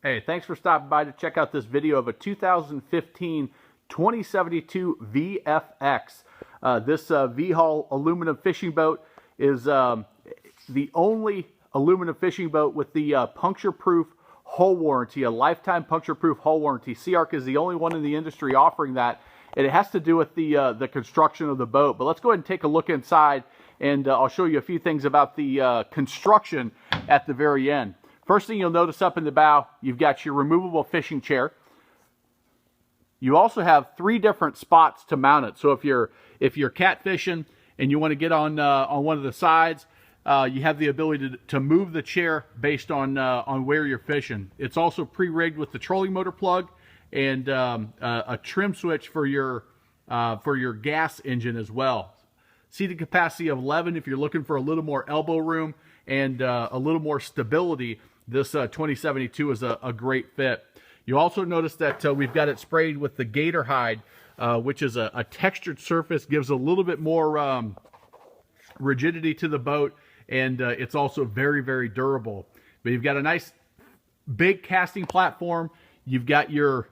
Hey, thanks for stopping by to check out this video of a 2015 2072 VFX. This V-Hull aluminum fishing boat is the only aluminum fishing boat with the puncture-proof hull warranty, a lifetime puncture-proof hull warranty. Sea Ark is the only one in the industry offering that, and it has to do with the construction of the boat. But let's go ahead and take a look inside, and I'll show you a few things about the construction at the very end. First thing you'll notice up in the bow, you've got your removable fishing chair. You also have 3 different spots to mount it. So if you're catfishing and you want to get on one of the sides, you have the ability to move the chair based on where you're fishing. It's also pre-rigged with the trolling motor plug and a trim switch for your gas engine as well. Seating capacity of 11 if you're looking for a little more elbow room and a little more stability. This 2072 is a great fit. You also notice that we've got it sprayed with the gator hide, which is a textured surface, gives a little bit more rigidity to the boat, and it's also very, very durable. But you've got a nice big casting platform. You've got your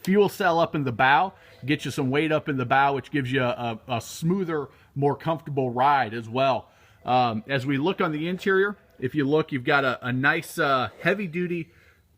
fuel cell up in the bow, get you some weight up in the bow, which gives you a smoother, more comfortable ride as well. As we look on the interior, if you look, you've got a nice heavy-duty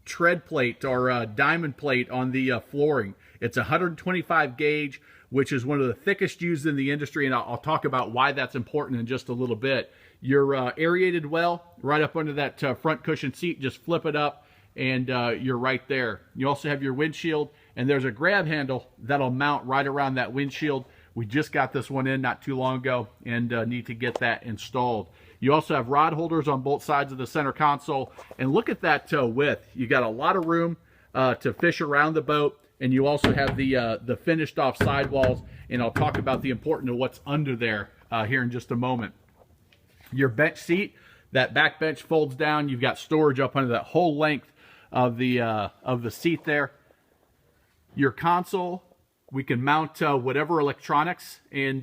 tread plate or diamond plate on the flooring. It's 125 gauge, which is one of the thickest used in the industry, and I'll talk about why that's important in just a little bit. You're aerated well right up under that front cushion seat. Just flip it up, and you're right there. You also have your windshield, and there's a grab handle that'll mount right around that windshield. We just got this one in not too long ago and need to get that installed. You also have rod holders on both sides of the center console. And look at that width. You got a lot of room to fish around the boat. And you also have the finished off sidewalls. And I'll talk about the importance of what's under there here in just a moment. Your bench seat, that back bench folds down. You've got storage up under that whole length of the seat there. Your console, we can mount whatever electronics and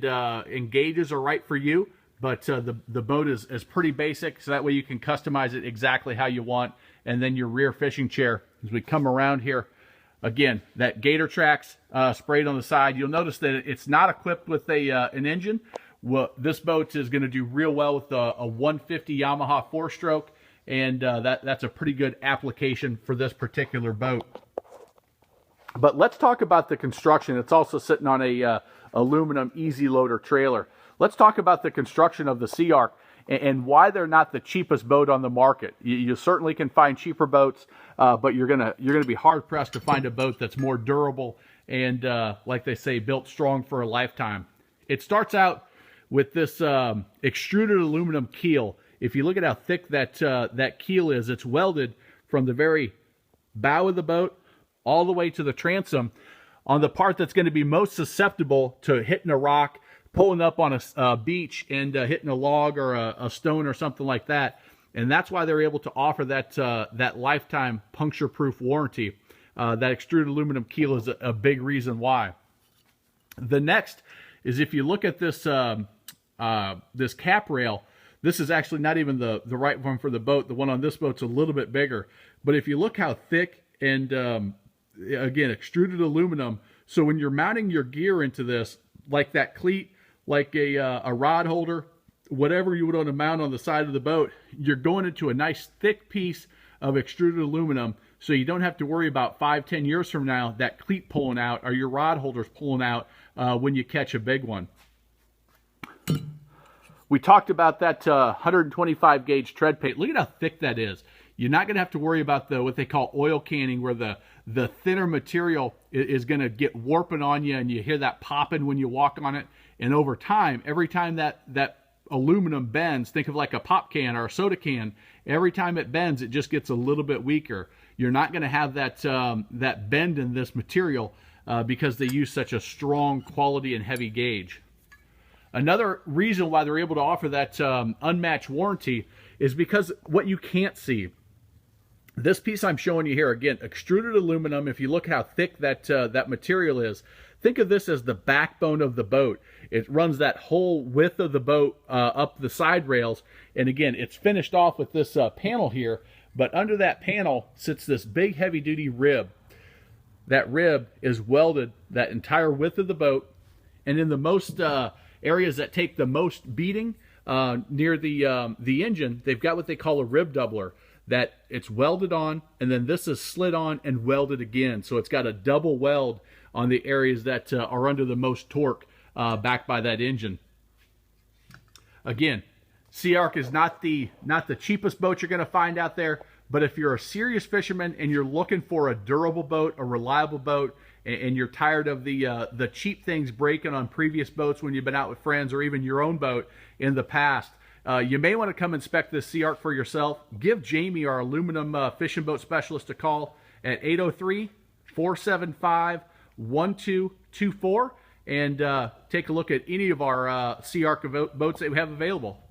gauges are right for you. But the boat is pretty basic, so that way you can customize it exactly how you want. And then your rear fishing chair, as we come around here, again, that gator tracks sprayed on the side. You'll notice that it's not equipped with an engine. Well, this boat is going to do real well with a 150 Yamaha 4-stroke, and that's a pretty good application for this particular boat. But let's talk about the construction. It's also sitting on a aluminum easy loader trailer. Let's talk about the construction of the Sea Ark and why they're not the cheapest boat on the market. You certainly can find cheaper boats, but you're gonna be hard pressed to find a boat that's more durable and, like they say, built strong for a lifetime. It starts out with this extruded aluminum keel. If you look at how thick that keel is, it's welded from the very bow of the boat all the way to the transom on the part that's going to be most susceptible to hitting a rock, pulling up on a beach and hitting a log or a stone or something like that. And that's why they're able to offer that lifetime puncture-proof warranty. That extruded aluminum keel is a big reason why. The next is, if you look at this this cap rail, this is actually not even the right one for the boat. The one on this boat's a little bit bigger. But if you look how thick and, again, extruded aluminum, so when you're mounting your gear into this, like that cleat, like a rod holder, whatever you would want to mount on the side of the boat, you're going into a nice thick piece of extruded aluminum, so you don't have to worry about 5-10 years from now that cleat pulling out or your rod holders pulling out when you catch a big one. We talked about that 125 gauge tread plate. Look at how thick that is. You're not going to have to worry about what they call oil canning, where the thinner material is going to get warping on you, and you hear that popping when you walk on it. And over time, every time that aluminum bends, think of like a pop can or a soda can, every time it bends, it just gets a little bit weaker. You're not going to have that bend in this material because they use such a strong quality and heavy gauge. Another reason why they're able to offer that unmatched warranty is because what you can't see. This piece I'm showing you here, again, extruded aluminum. If you look how thick that material is, think of this as the backbone of the boat. It runs that whole width of the boat up the side rails. And again, it's finished off with this panel here, But under that panel sits this big heavy-duty rib. That rib is welded that entire width of the boat, and in the most areas that take the most beating near the engine, they've got what they call a rib doubler, that it's welded on, and then this is slid on and welded again. So it's got a double weld on the areas that are under the most torque back by that engine. Again, Sea Ark is not the cheapest boat you're going to find out there, but if you're a serious fisherman and you're looking for a durable boat, a reliable boat, and you're tired of the cheap things breaking on previous boats when you've been out with friends or even your own boat in the past, you may want to come inspect this Sea Ark for yourself. Give Jamie, our aluminum fishing boat specialist, a call at 803-475-1224 and take a look at any of our Sea Ark boats that we have available.